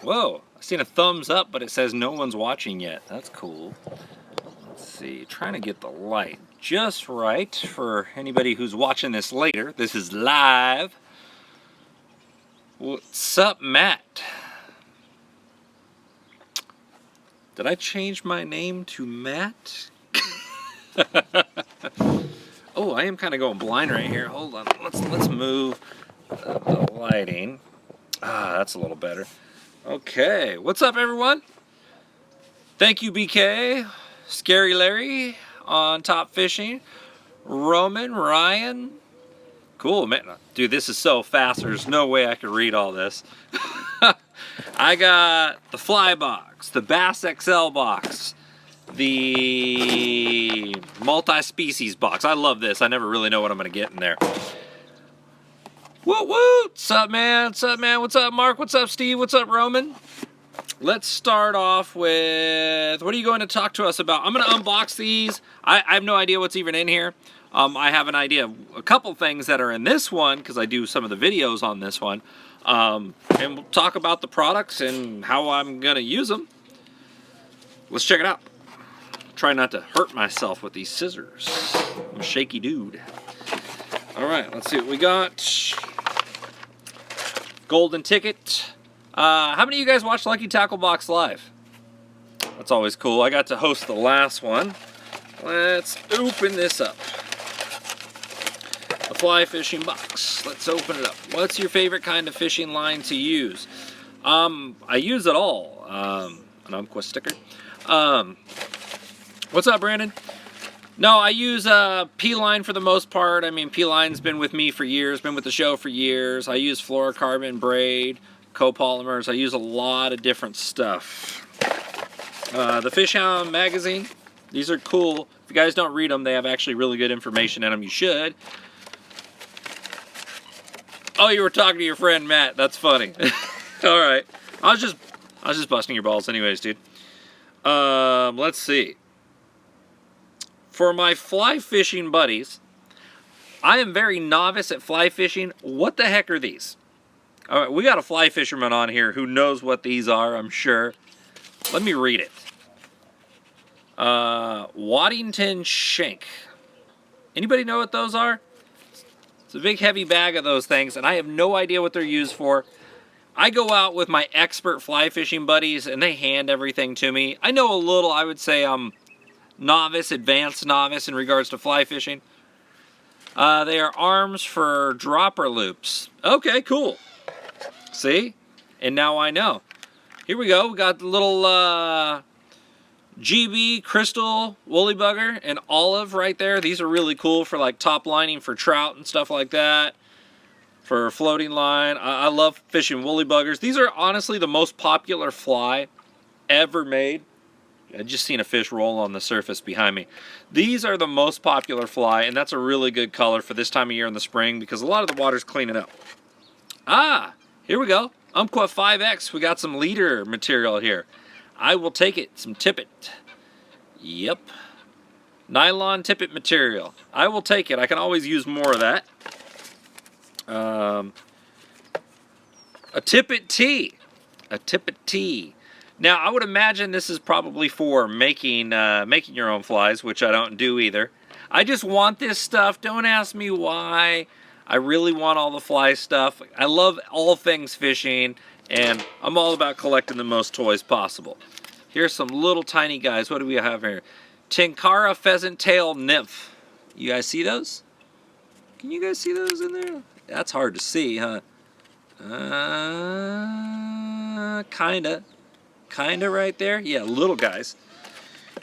Whoa, I've seen a thumbs up, but it says no one's watching yet. That's cool. Let's see, trying to get the light just right for anybody who's watching this later. This is live. What's up, Matt? Did I change my name to Matt? Oh, I am kind of going blind right here. Hold on, let's move the lighting. Ah, that's a little better. Okay, what's up, everyone? Thank you, BK, Scary Larry on Top Fishing, Roman, Ryan. Cool, man. Dude, this is so fast. There's no way I could read all this. I got the Fly box, the Bass XL box, the multi-species box. I love this. I never really know what I'm going to get in there. Woo woo! What's up, man? What's up, man? What's up, Mark? What's up, Steve? What's up, Roman? Let's start off with, what are you going to talk to us about? I'm going to unbox these. I have no idea what's even in here. I have an idea of a couple things that are in this one, because I do some of the videos on this one. And we'll talk about the products and how I'm going to use them. Let's check it out. Try not to hurt myself with these scissors. I'm a shaky dude. All right, let's see what we got. Golden ticket. How many of you guys watched Lucky Tackle Box live? That's always cool. I got to host the last one. Let's open this up. The fly fishing box. Let's open it up. What's your favorite kind of fishing line to use? I use it all. An Umpqua sticker. What's up, Brandon? No, I use P-line for the most part. I mean, P-line's been with me for years, been with the show for years. I use fluorocarbon, braid, copolymers. I use a lot of different stuff. The Fish Hound magazine. These are cool. If you guys don't read them, they have actually really good information in them. You should. Oh, you were talking to your friend Matt. That's funny. All right. I was just busting your balls anyways, dude. Let's see. For my fly fishing buddies, I am very novice at fly fishing. What the heck are these? All right, we got a fly fisherman on here who knows what these are, I'm sure. Let me read it. Waddington shank. Anybody know what those are? It's a big heavy bag of those things, and I have no idea what they're used for. I go out with my expert fly fishing buddies, and they hand everything to me. I know a little. I would say I'm novice, advanced novice in regards to fly fishing. They are arms for dropper loops. Okay, cool. See? And now I know. Here we go. We got the little GB, crystal, woolly bugger, and olive right there. These are really cool for like top lining for trout and stuff like that. For floating line. I love fishing woolly buggers. These are honestly the most popular fly ever made. I just seen a fish roll on the surface behind me. These are the most popular fly, and that's a really good color for this time of year in the spring because a lot of the water's cleaning up. Ah, here we go. Umpqua 5X. We got some leader material here. I will take it. Some tippet. Yep. Nylon tippet material. I will take it. I can always use more of that. A tippet tee. A tippet tee. Now, I would imagine this is probably for making your own flies, which I don't do either. I just want this stuff. Don't ask me why. I really want all the fly stuff. I love all things fishing, and I'm all about collecting the most toys possible. Here's some little tiny guys. What do we have here? Tinkara pheasant tail nymph. You guys see those? Can you guys see those in there? That's hard to see, huh? Kinda right there. Yeah, little guys.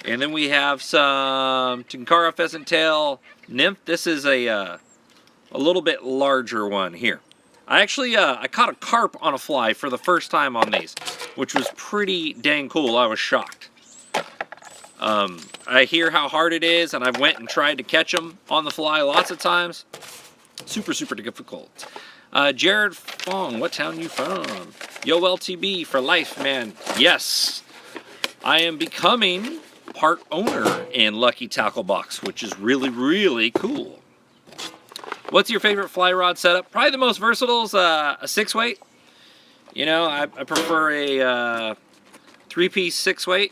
And then we have some Tinkara pheasant tail nymph. This is a little bit larger one here. I actually I caught a carp on a fly for the first time on these, which was pretty dang cool. I was shocked. I hear how hard it is, and I've went and tried to catch them on the fly lots of times. Super, super difficult. Jared Fong, what town you from? Yo, LTB for life, man. Yes, I am becoming part owner in Lucky Tackle Box, which is really, really cool. What's your favorite fly rod setup? Probably the most versatile is a 6-weight. You know, I prefer a 3-piece 6-weight.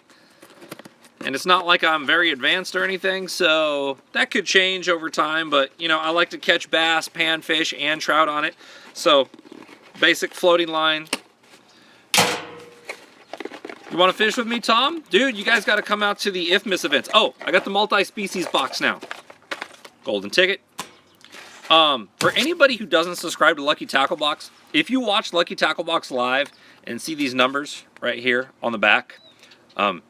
And it's not like I'm very advanced or anything, so that could change over time. But, you know, I like to catch bass, panfish, and trout on it. So, basic floating line. You want to fish with me, Tom? Dude, you guys got to come out to the IFMIS events. Oh, I got the multi-species box now. Golden ticket. For anybody who doesn't subscribe to Lucky Tackle Box, if you watch Lucky Tackle Box live and see these numbers right here on the back,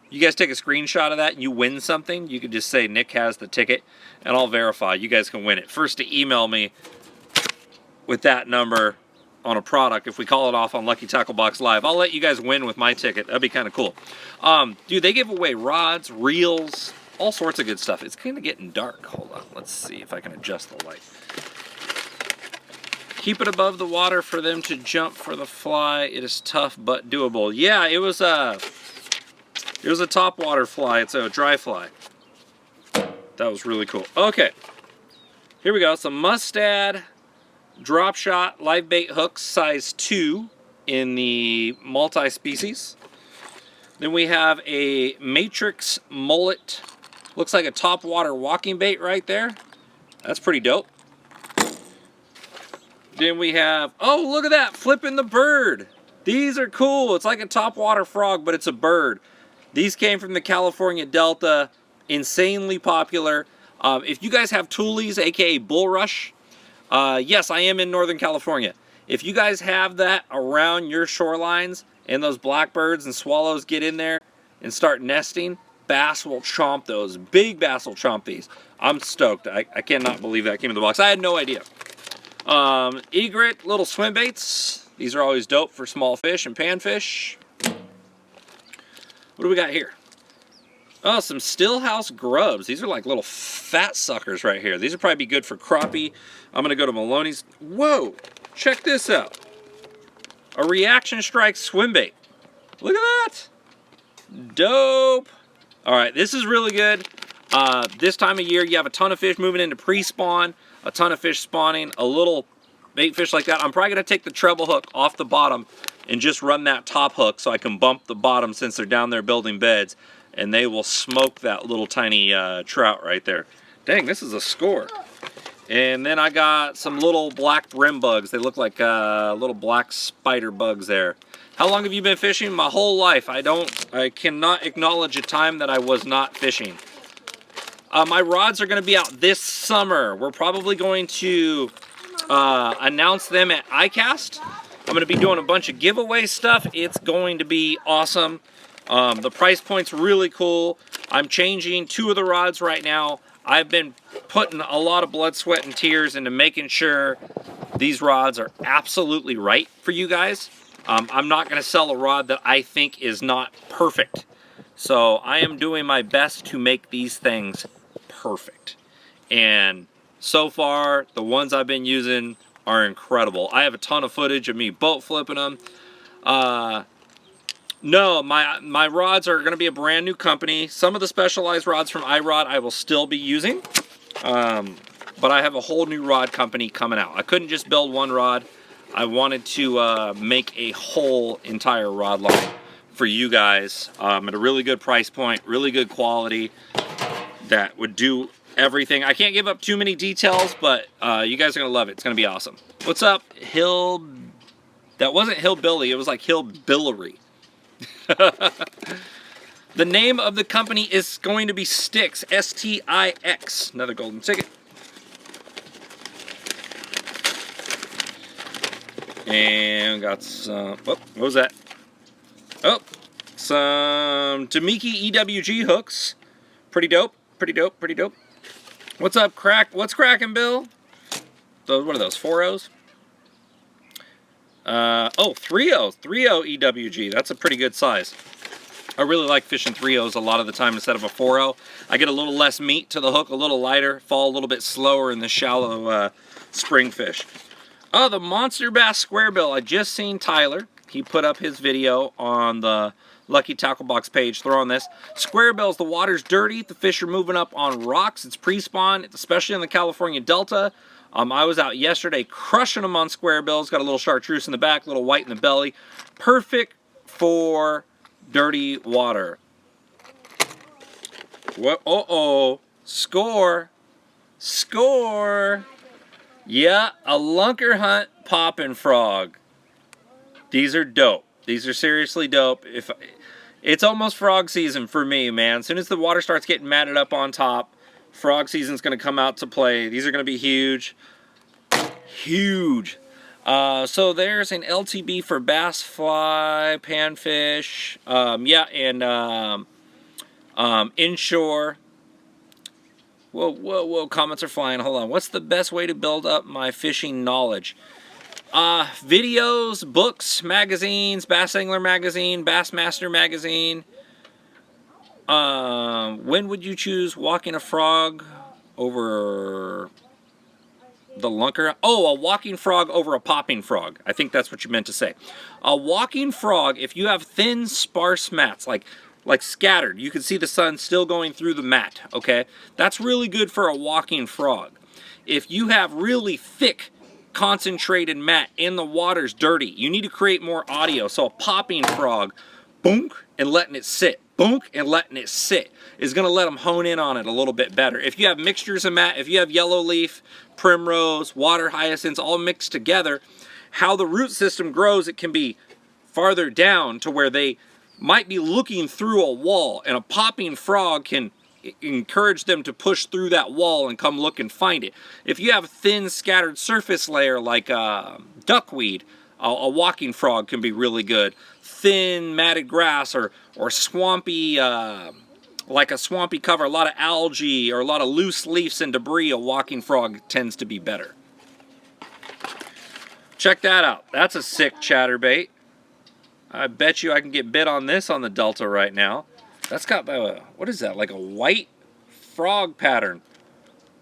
you guys take a screenshot of that and you win something, you can just say Nick has the ticket and I'll verify. You guys can win it. First to email me with that number on a product, if we call it off on Lucky Tackle Box Live, I'll let you guys win with my ticket. That'd be kind of cool. Dude, they give away rods, reels, all sorts of good stuff. It's kind of getting dark. Hold on. Let's see if I can adjust the light. Keep it above the water for them to jump for the fly. It is tough but doable. Yeah, it was a top water fly. It's a dry fly. That was really cool. Okay, here we go. Some Mustad drop shot live bait hooks, size 2 in the multi-species. Then we have a Matrix mullet. Looks like a top water walking bait right there. That's pretty dope. Then we have, oh, look at that, flipping the bird. These are cool. It's like a topwater frog, but it's a bird. These came from the California Delta, insanely popular. If you guys have toolies, aka bulrush, yes, I am in Northern California. If you guys have that around your shorelines and those blackbirds and swallows get in there and start nesting, bass will chomp those. Big bass will chomp these. I'm stoked. I cannot believe that came in the box. I had no idea. Egret little swim baits. These are always dope for small fish and panfish. What do we got here? Oh, some Stillhouse grubs. These are like little fat suckers right here. These would probably be good for crappie. I'm gonna go to Maloney's. Whoa, check this out. A Reaction Strike swim bait. Look at that. Dope. All right, this is really good. This time of year, you have a ton of fish moving into pre-spawn, a ton of fish spawning, a little bait fish like that. I'm probably gonna take the treble hook off the bottom and just run that top hook so I can bump the bottom since they're down there building beds, and they will smoke that little tiny trout right there. Dang, this is a score. And then I got some little black brim bugs. They look like little black spider bugs there. How long have you been fishing? My whole life. I cannot acknowledge a time that I was not fishing. My rods are going to be out this summer. We're probably going to announce them at iCast. I'm going to be doing a bunch of giveaway stuff. It's going to be awesome. The price point's really cool. I'm changing 2 of the rods right now. I've been putting a lot of blood, sweat, and tears into making sure these rods are absolutely right for you guys. I'm not going to sell a rod that I think is not perfect. So I am doing my best to make these things perfect. And so far, the ones I've been using are incredible. I have a ton of footage of me boat flipping them. No, my rods are going to be a brand new company. Some of the specialized rods from iRod I will still be using. But I have a whole new rod company coming out. I couldn't just build one rod. I wanted to make a whole entire rod line for you guys at a really good price point, really good quality that would do everything. I can't give up too many details, but you guys are going to love it. It's going to be awesome. What's up, Hill? That wasn't Hillbilly. It was like Hillbillery. The name of the company is going to be Stix, S-T-I-X. Another golden ticket. And got some, what was that? Oh, some Tamiki EWG hooks. Pretty dope, pretty dope, pretty dope. What's up, what's cracking, Bill? Those, what are those, 4-0s? Oh, 3-0 EWG. That's a pretty good size. I really like fishing 3-0s a lot of the time instead of a 4-0. I get a little less meat to the hook, a little lighter, fall a little bit slower in the shallow spring fish. Oh, the Monster Bass Square Bill. I just seen Tyler. He put up his video on the Lucky Tackle Box page, throwing this. Square bills, the water's dirty. The fish are moving up on rocks. It's pre-spawn, especially in the California Delta. I was out yesterday crushing them on square bills. Got a little chartreuse in the back, a little white in the belly. Perfect for dirty water. What? Uh-oh. Score. Score. Yeah, a lunker hunt poppin' frog. These are dope. These are seriously dope. It's almost frog season for me, man. As soon as the water starts getting matted up on top, frog season's going to come out to play. These are going to be huge. Huge. So there's an LTB for bass fly, panfish, yeah, and inshore. Whoa, whoa, whoa, comments are flying. Hold on. What's the best way to build up my fishing knowledge? Videos, books, magazines, Bass Angler Magazine, Bassmaster Magazine. When would you choose walking a frog over the lunker? Oh, a walking frog over a popping frog. I think that's what you meant to say. A walking frog, if you have thin, sparse mats, like scattered, you can see the sun still going through the mat, okay? That's really good for a walking frog. If you have really thick, concentrated mat and the water's dirty, you need to create more audio. So a popping frog, boonk, and letting it sit, boonk, and letting it sit is going to let them hone in on it a little bit better. If you have mixtures of mat, if you have yellow leaf, primrose, water hyacinths all mixed together, how the root system grows, it can be farther down to where they might be looking through a wall, and a popping frog can encourage them to push through that wall and come look and find it. If you have a thin scattered surface layer like duckweed, a walking frog can be really good. Thin matted grass or swampy, like a swampy cover, a lot of algae or a lot of loose leaves and debris, a walking frog tends to be better. Check that out. That's a sick chatterbait. I bet you I can get bit on this on the Delta right now. That's got, what is that, like a white frog pattern.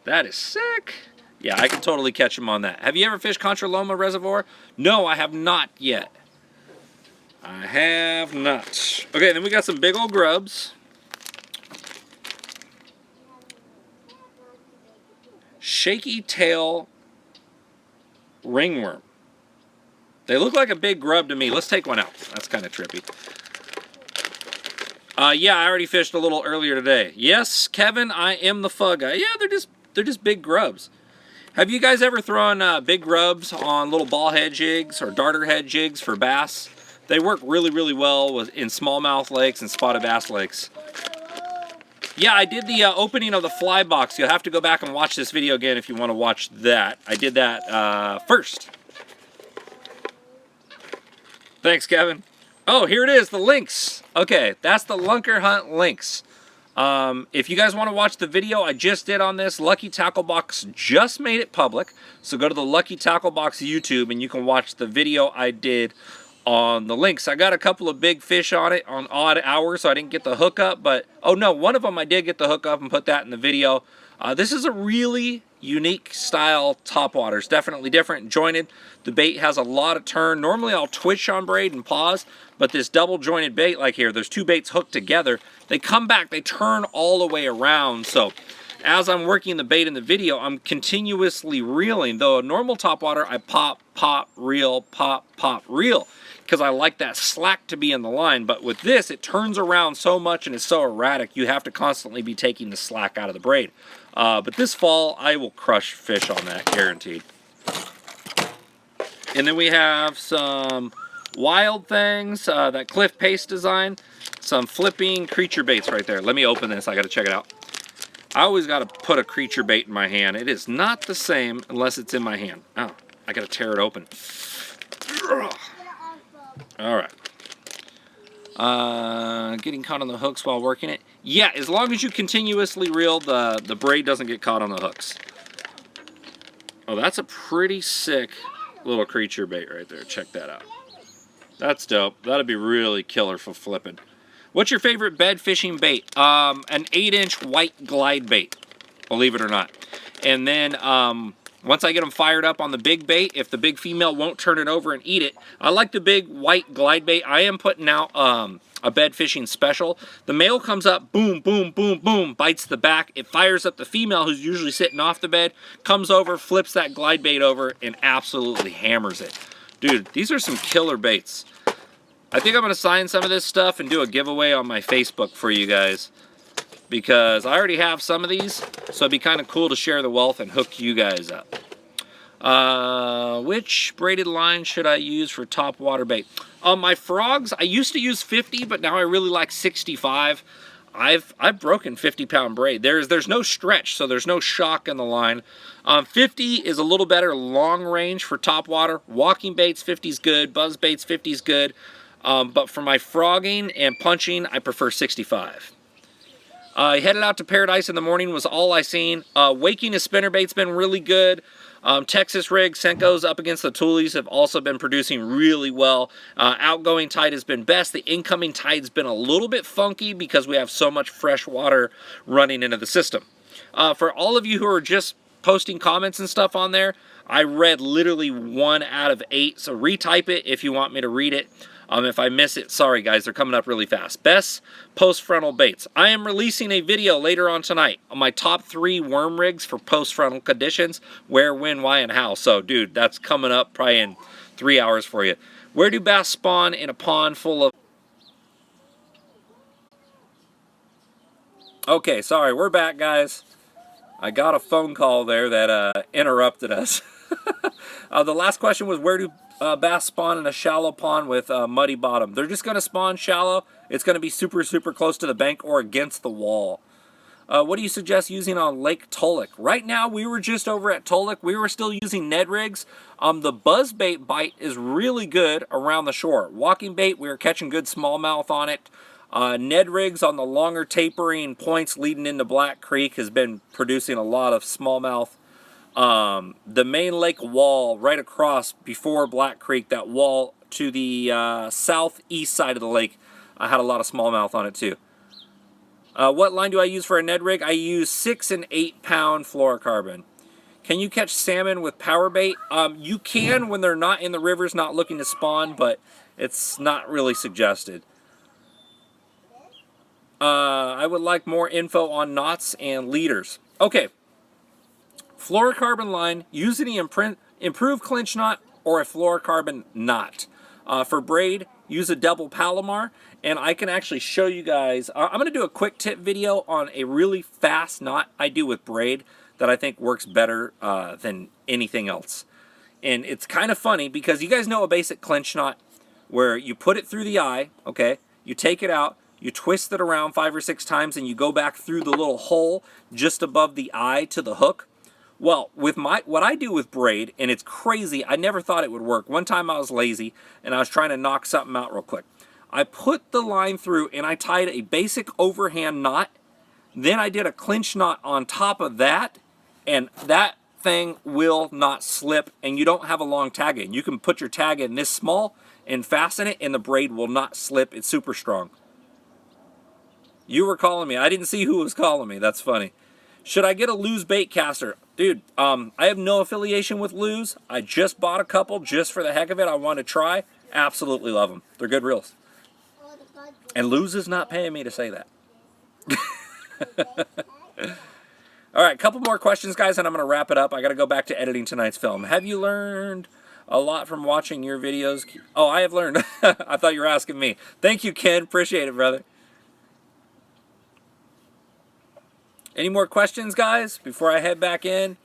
That is sick. Yeah, I can totally catch him on that. Have you ever fished Contra Loma Reservoir? No, I have not yet. I have not. Okay, then we got some big old grubs. Shaky tail ringworm. They look like a big grub to me. Let's take one out. That's kind of trippy. Yeah, I already fished a little earlier today. Yes, Kevin, I am the fug guy. Yeah, they're just big grubs. Have you guys ever thrown big grubs on little ball head jigs or darter head jigs for bass? They work really, really well in smallmouth lakes and spotted bass lakes. Yeah, I did the opening of the fly box. You'll have to go back and watch this video again if you want to watch that. I did that first. Thanks, Kevin. Oh, here it is, the links. Okay, that's the Lunker Hunt links. If you guys want to watch the video I just did on this, Lucky Tackle Box just made it public. So go to the Lucky Tackle Box YouTube and you can watch the video I did on the links. I got a couple of big fish on it on odd hours, so I didn't get the hookup. But, oh no, one of them I did get the hookup and put that in the video. This is a really unique style topwater. It's definitely different, jointed. The bait has a lot of turn. Normally I'll twitch on braid and pause, but this double jointed bait like here, there's two baits hooked together. They come back, they turn all the way around. So as I'm working the bait in the video, I'm continuously reeling. Though a normal topwater, I pop, pop, reel, pop, pop, reel, because I like that slack to be in the line. But with this, it turns around so much and it's so erratic, you have to constantly be taking the slack out of the braid. But this fall, I will crush fish on that, guaranteed. And then we have some Wild Things, that Cliff Pace design, some flipping creature baits right there. Let me open this, I gotta check it out. I always gotta put a creature bait in my hand. It is not the same unless it's in my hand. Oh, I gotta tear it open. All right. Getting caught on the hooks while working it. Yeah, as long as you continuously reel, the braid doesn't get caught on the hooks. Oh, that's a pretty sick little creature bait right there. Check that out. That's dope. That'd be really killer for flipping. What's your favorite bed fishing bait? An 8-inch white glide bait, believe it or not. And then once I get them fired up on the big bait, if the big female won't turn it over and eat it, I like the big white glide bait. I am putting out a bed fishing special. The male comes up, boom, boom, boom, boom, bites the back. It fires up the female, who's usually sitting off the bed, comes over, flips that glide bait over, and absolutely hammers it. Dude, these are some killer baits. I think I'm going to sign some of this stuff and do a giveaway on my Facebook for you guys, because I already have some of these, so it'd be kind of cool to share the wealth and hook you guys up. Which braided line should I use for top water bait? My frogs, I used to use 50, but now I really like 65. I've broken 50-pound braid. There's no stretch, so there's no shock in the line. 50 is a little better long range for top water. Walking baits, 50 is good. Buzz baits, 50 is good. But for my frogging and punching, I prefer 65. Headed out to Paradise in the morning was all I seen. Waking a spinnerbait's been really good. Texas rig, Senko's up against the Toolies have also been producing really well. Outgoing tide has been best. The incoming tide's been a little bit funky because we have so much fresh water running into the system. For all of you who are just posting comments and stuff on there, I read literally 1 out of 8, so retype it if you want me to read it. If I miss it, sorry guys, they're coming up really fast. Best post-frontal baits. I am releasing a video later on tonight on my top 3 worm rigs for post-frontal conditions. Where, when, why, and how. So, dude, that's coming up probably in 3 hours for you. Where do bass spawn in a pond full of... Okay, sorry, we're back, guys. I got a phone call there that interrupted us. The last question was, where do bass spawn in a shallow pond with muddy bottom? They're just going to spawn shallow. It's going to be super, super close to the bank or against the wall. What do you suggest using on Lake Tolek? Right now, we were just over at Tolek. We were still using Ned rigs. The buzzbait bite is really good around the shore. Walking bait, we were catching good smallmouth on it. Ned rigs on the longer tapering points leading into Black Creek has been producing a lot of smallmouth. The main lake wall right across before Black Creek, that wall to the southeast side of the lake, I had a lot of smallmouth on it too. What line do I use for a Ned rig? I use 6 and 8 pound fluorocarbon. Can you catch salmon with power bait? You can when they're not in the rivers, not looking to spawn, but it's not really suggested. I would like more info on knots and leaders. Okay. Fluorocarbon line, use any improved clinch knot or a fluorocarbon knot. For braid, use a double Palomar, and I can actually show you guys. I'm going to do a quick tip video on a really fast knot I do with braid that I think works better than anything else. And it's kind of funny because you guys know a basic clinch knot where you put it through the eye, okay, you take it out, you twist it around 5 or 6 times, and you go back through the little hole just above the eye to the hook. Well, with what I do with braid, and it's crazy, I never thought it would work. One time I was lazy, and I was trying to knock something out real quick. I put the line through, and I tied a basic overhand knot. Then I did a clinch knot on top of that, and that thing will not slip, and you don't have a long tag in. You can put your tag in this small and fasten it, and the braid will not slip. It's super strong. You were calling me. I didn't see who was calling me. That's funny. Should I get a Lew's bait caster? Dude, I have no affiliation with Lew's. I just bought a couple just for the heck of it. I want to try. Absolutely love them. They're good reels. And Lew's is not paying me to say that. All right, a couple more questions, guys, and I'm going to wrap it up. I got to go back to editing tonight's film. Have you learned a lot from watching your videos? Oh, I have learned. I thought you were asking me. Thank you, Ken. Appreciate it, brother. Any more questions, guys, before I head back in?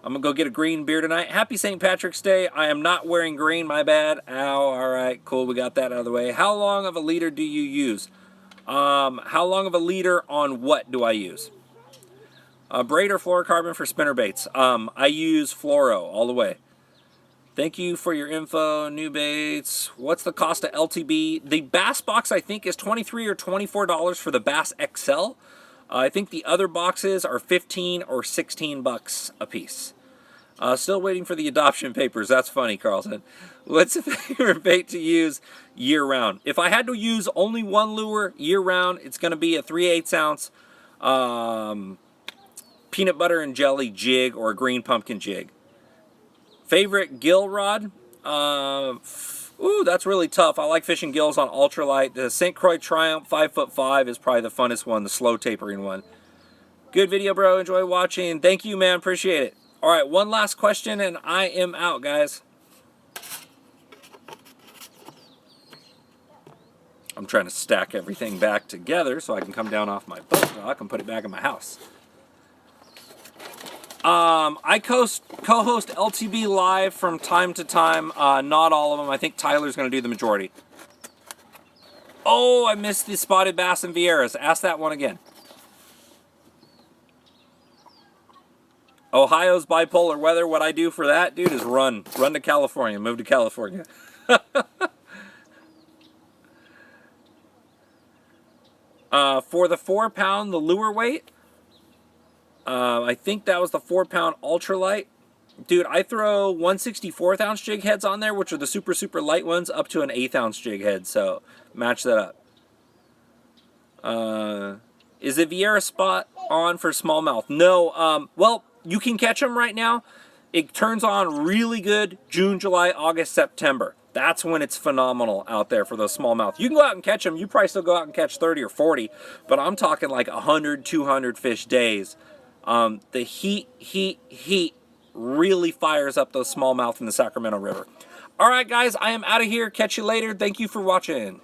I'm going to go get a green beer tonight. Happy St. Patrick's Day. I am not wearing green, my bad. Ow, all right, cool, we got that out of the way. How long of a leader do you use? How long of a leader on what do I use? Braid or fluorocarbon for spinner baits? I use fluoro all the way. Thank you for your info, new baits. What's the cost of LTB? The Bass box, I think, is $23 or $24 for the Bass XL. I think the other boxes are 15 or 16 bucks a piece. Still waiting for the adoption papers. That's funny, Carlson. What's a favorite bait to use year-round? If I had to use only one lure year-round, it's going to be a 3/8 ounce peanut butter and jelly jig or a green pumpkin jig. Favorite gill rod? Ooh, that's really tough. I like fishing gills on ultralight. The St. Croix Triumph 5'5" is probably the funnest one, the slow tapering one. Good video, bro. Enjoy watching. Thank you, man. Appreciate it. All right, one last question, and I am out, guys. I'm trying to stack everything back together so I can come down off my boat dock and put it back in my house. I co-host LTB Live from time to time. Not all of them. I think Tyler's going to do the majority. Oh, I missed the spotted bass and Vieras. Ask that one again. Ohio's bipolar weather. What I do for that, dude, is run. Run to California. Move to California. For the 4-pound, the lure weight, I think that was the 4-pound ultralight. Dude, I throw 1/64 ounce jig heads on there, which are the super, super light ones, up to an 1/8 ounce jig head. So, match that up. Is the Viera spot on for smallmouth? No. Well, you can catch them right now. It turns on really good June, July, August, September. That's when it's phenomenal out there for those smallmouth. You can go out and catch them. You probably still go out and catch 30 or 40, but I'm talking like 100, 200 fish days. The heat really fires up those smallmouth in the Sacramento River. All right, guys, I am out of here. Catch you later. Thank you for watching.